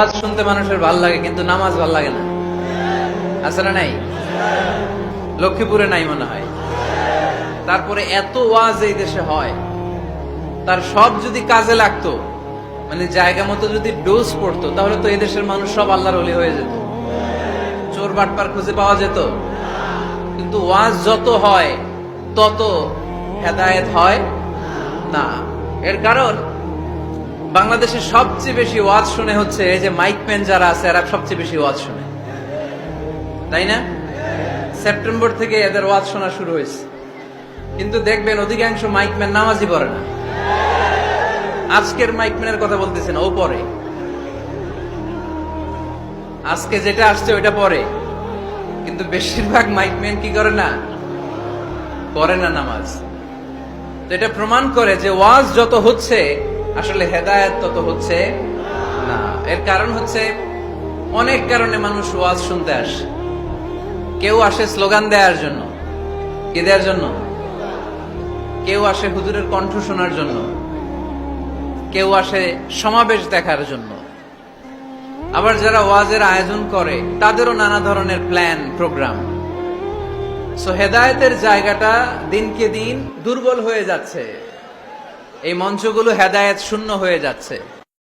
ওয়াজ শুনতে মানুষের ভাল লাগে, কিন্তু নামাজ ভাল লাগে না। আছে না নাই? লক্ষ্মীপুরে নাই মনে হয়। তারপরে এত ওয়াজ এই দেশে হয়, তার সব যদি কাজে লাগতো, মানে জায়গা মতো যদি ডোজ পড়তো, তাহলে তো এই দেশের মানুষ সব আল্লাহর ওলি হয়ে যেত, চোর বাটপার খুঁজে পাওয়া যেত। কিন্তু ওয়াজ যত হয় তত হেদায়েত হয় না। এর কারণ বাংলাদেশে সবচেয়ে বেশি ওয়াজ শুনে হচ্ছে এই যে মাইকম্যান যারা আছে, এরা সবচেয়ে বেশি ওয়াজ শুনে, তাই না? সেপ্টেম্বর থেকে এদের ওয়াজ শোনা শুরু হয়েছে, কিন্তু দেখবেন অধিকাংশ মাইকম্যান নামাজই পড়ে না। আজকের মাইকম্যানের কথা বলতেছেন, ও পড়ে, আজকে যেটা আসছে ওইটা পড়ে, কিন্তু বেশিরভাগ মাইকম্যান কি করে না, পড়ে না নামাজ। তো এটা প্রমাণ করে যে ওয়াজ যত হচ্ছে আসলে হেদায়েত তত হচ্ছে না। এর কারণ হচ্ছে অনেক কারণে মানুষ ওয়াজ শুনতে আসে। কেউ আসে স্লোগান দেওয়ার জন্য, কি দেওয়ার জন্য? কেউ আসে হুজুরের কণ্ঠ শোনার জন্য, কেউ আসে সমাবেশ দেখার জন্য। আবার যারা ওয়াজের আয়োজন করে তাদেরও নানা ধরনের প্ল্যান প্রোগ্রাম। সো হেদায়েতের জায়গাটা দিনকে দিন দুর্বল হয়ে যাচ্ছে, এই মঞ্চগুলো হেদায়েত শূন্য হয়ে যাচ্ছে।